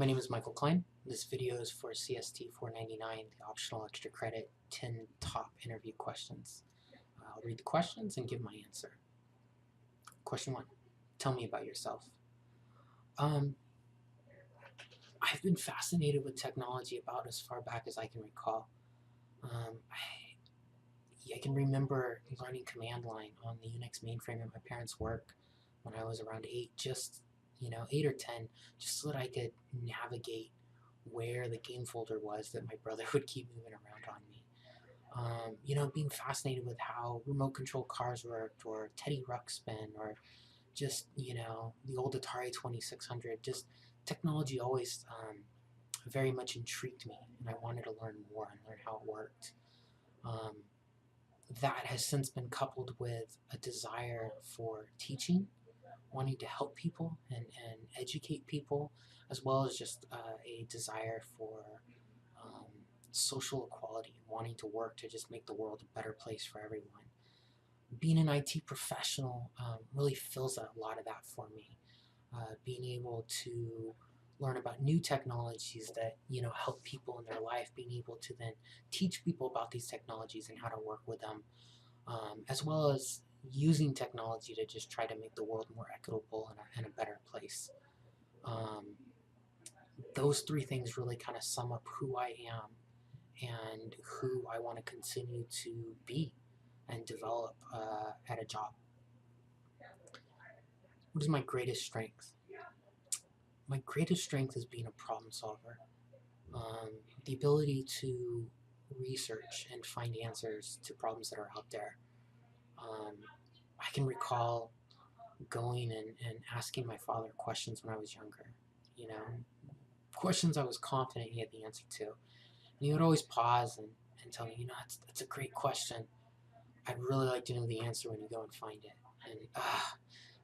My name is Michael Klein. This video is for CST 499, the optional extra credit 10 top interview questions. I'll read the questions and give my answer. Question 1. Tell me about yourself. I've been fascinated with technology about as far back as I can recall. I can remember learning command line on the Unix mainframe at my parents' work when I was around 8, 8 or 10, just so that I could navigate where the game folder was that my brother would keep moving around on me. Being fascinated with how remote control cars worked, or Teddy Ruxpin, or just, the old Atari 2600. Just technology always very much intrigued me, and I wanted to learn more and learn how it worked. That has since been coupled with a desire for teaching, wanting to help people and educate people, as well as just a desire for social equality, wanting to work to just make the world a better place for everyone. Being an IT professional really fills a lot of that for me. Being able to learn about new technologies that help people in their life, being able to then teach people about these technologies and how to work with them, as well as using technology to just try to make the world more equitable and a better place. Those three things really kind of sum up who I am and who I want to continue to be and develop at a job. What is my greatest strength? My greatest strength is being a problem solver. The ability to research and find answers to problems that are out there. I can recall going and asking my father questions when I was younger, questions I was confident he had the answer to. And he would always pause and tell me, that's a great question. I'd really like to know the answer when you go and find it. And I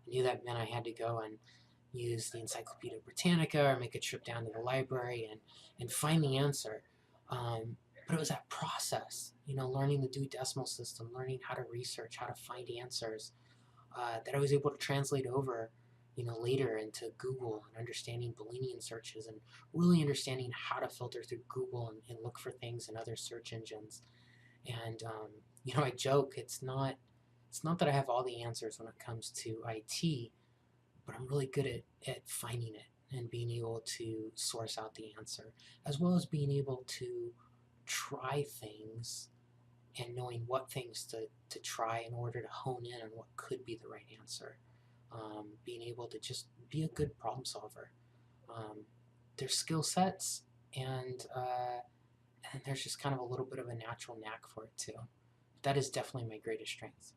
knew that meant I had to go and use the Encyclopedia Britannica or make a trip down to the library and find the answer. But it was that process, learning the Dewey Decimal System, learning how to research, how to find answers, that I was able to translate over, later into Google, and understanding Boolean searches, and really understanding how to filter through Google and look for things in other search engines. And I joke, it's not that I have all the answers when it comes to IT, but I'm really good at finding it and being able to source out the answer, as well as being able to try things and knowing what things to try in order to hone in on what could be the right answer. Being able to just be a good problem solver. There's skill sets, and there's just kind of a little bit of a natural knack for it too. That is definitely my greatest strength.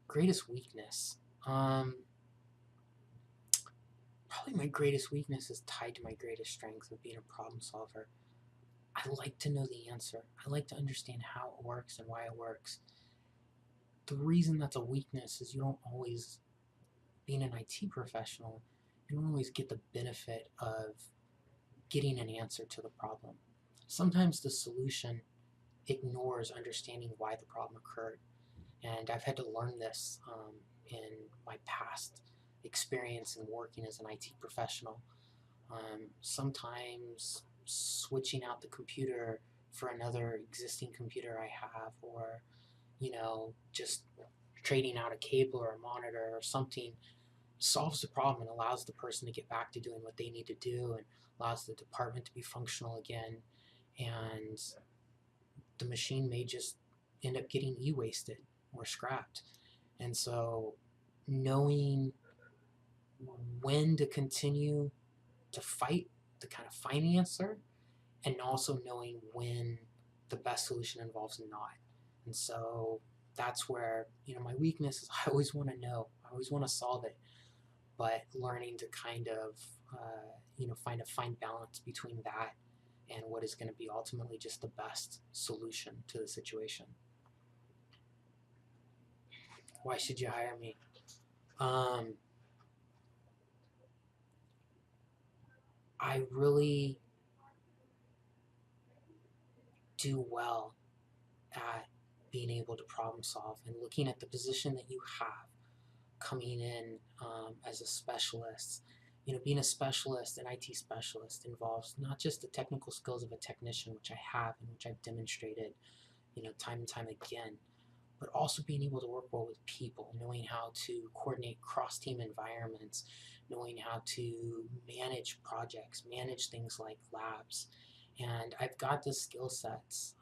Greatest weakness. Probably my greatest weakness is tied to my greatest strength of being a problem solver. I like to know the answer. I like to understand how it works and why it works. The reason that's a weakness is you don't always, being an IT professional, you don't always get the benefit of getting an answer to the problem. Sometimes the solution ignores understanding why the problem occurred. And I've had to learn this in my past experience in working as an IT professional. Sometimes switching out the computer for another existing computer I have, or just trading out a cable or a monitor or something, solves the problem and allows the person to get back to doing what they need to do, and allows the department to be functional again. And the machine may just end up getting e-wasted or scrapped. And so knowing when to continue to fight to kind of find the answer, and also knowing when the best solution involves not. And so that's where, my weakness is I always want to know, I always want to solve it, but learning to kind of, find a fine balance between that and what is going to be ultimately just the best solution to the situation. Why should you hire me? I really do well at being able to problem solve, and looking at the position that you have coming in as a specialist, Being a specialist, an IT specialist, involves not just the technical skills of a technician, which I have and which I've demonstrated, time and time again, but also being able to work well with people, knowing how to coordinate cross-team environments, knowing how to manage projects, manage things like labs. And I've got the skill sets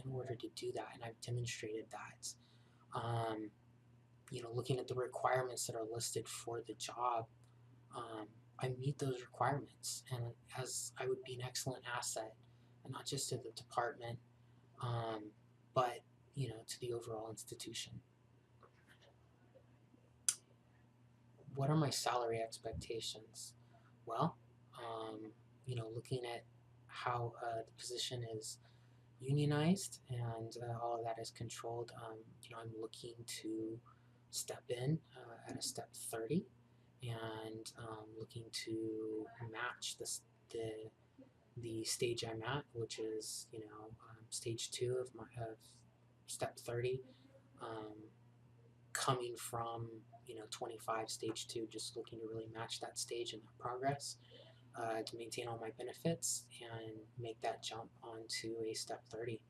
in order to do that, and I've demonstrated that. Um, Looking at the requirements that are listed for the job, um, I meet those requirements, and as I would be an excellent asset, and not just to the department, um, but to the overall institution. What are my salary expectations? Well, looking at how the position is unionized and all of that is controlled, I'm looking to step in at a step 30 and looking to match the stage I'm at, which is stage 2 of step 30, um, coming from 25 stage 2, just looking to really match that stage and that progress to maintain all my benefits and make that jump onto a step 30.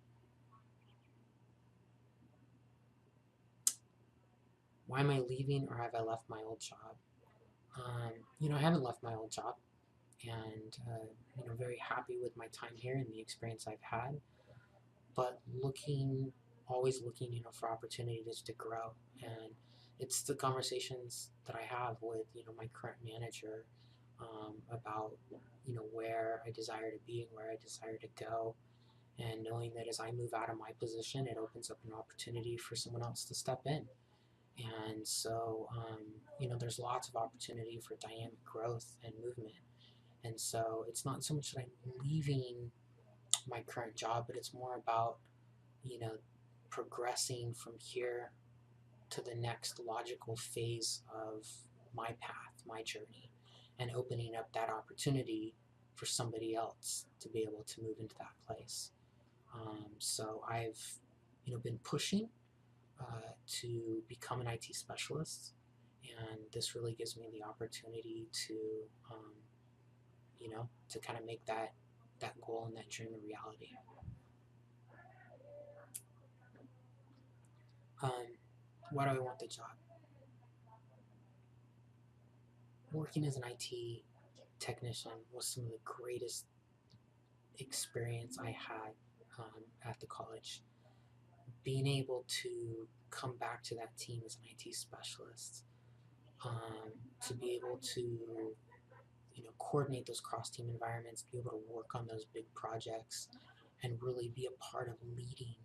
Why am I leaving, or have I left my old job? I haven't left my old job, and very happy with my time here and the experience I've had. But always looking, for opportunities to grow, and it's the conversations that I have with my current manager about where I desire to be and where I desire to go, and knowing that as I move out of my position, it opens up an opportunity for someone else to step in. And so, there's lots of opportunity for dynamic growth and movement. And so it's not so much that I'm leaving my current job, but it's more about, you know, progressing from here to the next logical phase of my path, my journey, and opening up that opportunity for somebody else to be able to move into that place. So I've, been pushing to become an IT specialist, and this really gives me the opportunity to, to kind of make that goal and that dream a reality. Why do I want the job? Working as an IT technician was some of the greatest experience I had at the college. Being able to come back to that team as an IT specialist, to be able to coordinate those cross-team environments, be able to work on those big projects, and really be a part of leading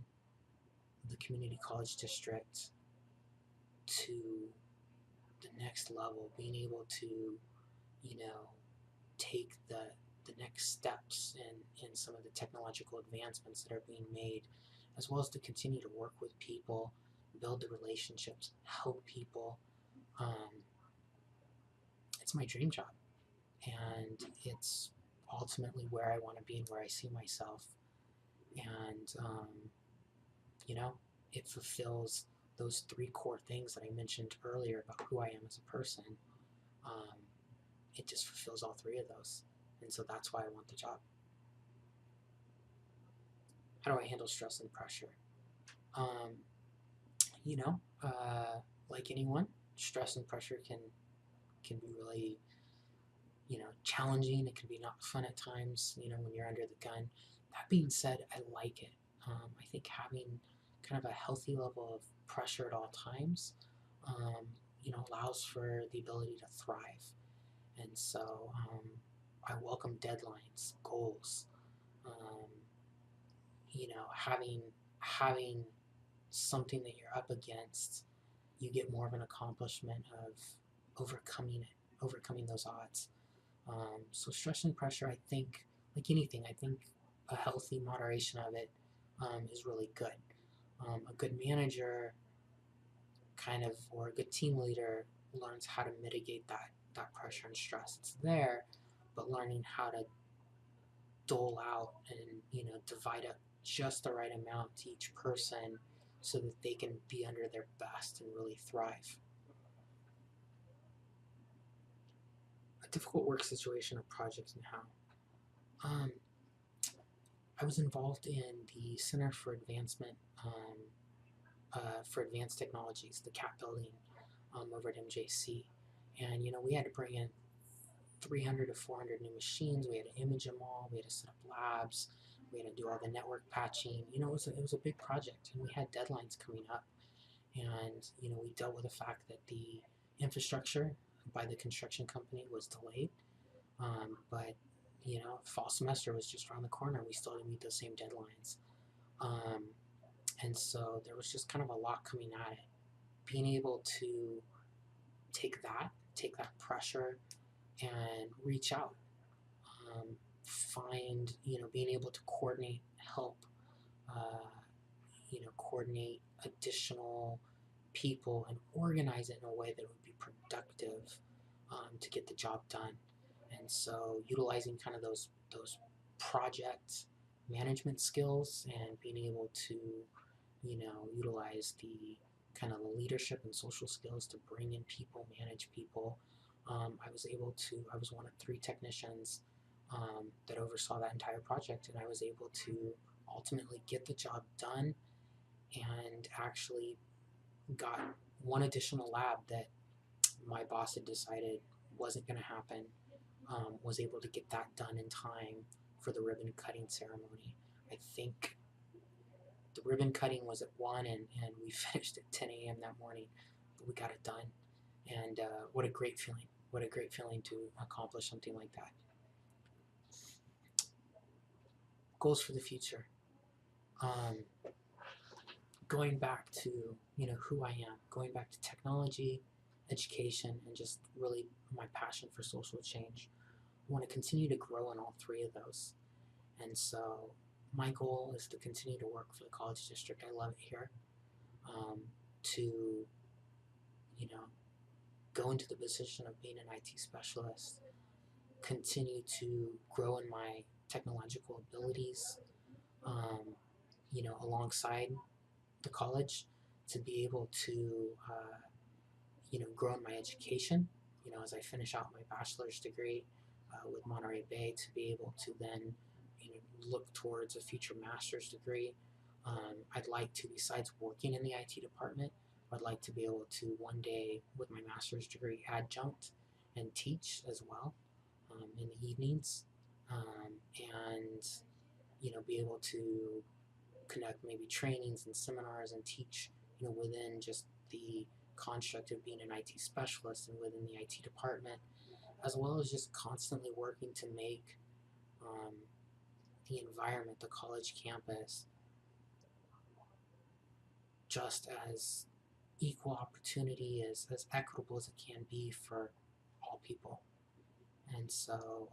the community college district to the next level, being able to, take the next steps in some of the technological advancements that are being made, as well as to continue to work with people, build the relationships, help people. It's my dream job, and it's ultimately where I want to be and where I see myself. And, it fulfills those 3 core things that I mentioned earlier about who I am as a person. Um, it just fulfills all 3 of those. And so that's why I want the job. How do I handle stress and pressure? Um, like anyone, stress and pressure can be really, challenging. It can be not fun at times, when you're under the gun. That being said, I like it. I think having kind of a healthy level of pressure at all times, allows for the ability to thrive. And so I welcome deadlines, goals, um, having something that you're up against, you get more of an accomplishment of overcoming those odds. So stress and pressure, I think, like anything, I think a healthy moderation of it is really good. A good manager or a good team leader learns how to mitigate that pressure and stress. It's there, but learning how to dole out and divide up just the right amount to each person so that they can be under their best and really thrive. A difficult work situation or project and how. I was involved in the Center for Advancement for Advanced Technologies, the CAP building over at MJC. And, we had to bring in 300 to 400 new machines. We had to image them all. We had to set up labs. We had to do all the network patching. It was a big project, and we had deadlines coming up. And, we dealt with the fact that the infrastructure by the construction company was delayed. But, fall semester was just around the corner. We still had to meet those same deadlines. Um, and so there was just kind of a lot coming at it. Being able to take that pressure and reach out, find, being able to coordinate, help, coordinate additional people and organize it in a way that would be productive to get the job done. And so utilizing kind of those project management skills and being able to, utilize the kind of the leadership and social skills to bring in people, manage people. I was one of 3 technicians that oversaw that entire project, and I was able to ultimately get the job done and actually got one additional lab that my boss had decided wasn't going to happen, was able to get that done in time for the ribbon cutting ceremony. I think the ribbon cutting was at 1 and we finished at 10 a.m. that morning, but we got it done. And what a great feeling. What a great feeling to accomplish something like that. Goals for the future. Going back to, who I am, going back to technology, education, and just really my passion for social change. I want to continue to grow in all 3 of those. And so my goal is to continue to work for the college district. I love it here. To, go into the position of being an IT specialist, continue to grow in my technological abilities, alongside the college, to be able to, grow in my education, as I finish out my bachelor's degree with Monterey Bay, to be able to then, look towards a future master's degree. I'd like to, besides working in the IT department, I'd like to be able to one day, with my master's degree, adjunct and teach as well in the evenings, and be able to conduct maybe trainings and seminars and teach, within just the construct of being an IT specialist and within the IT department, as well as just constantly working to make the environment, the college campus, just as equal opportunity, as equitable as it can be for all people. And so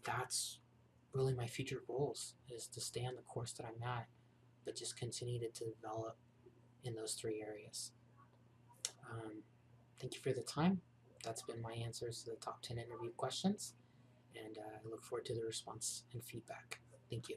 that's really my future goals, is to stay on the course that I'm at, but just continue to develop in those 3 areas. Thank you for the time. That's been my answers to the top 10 interview questions, and I look forward to the response and feedback. Thank you.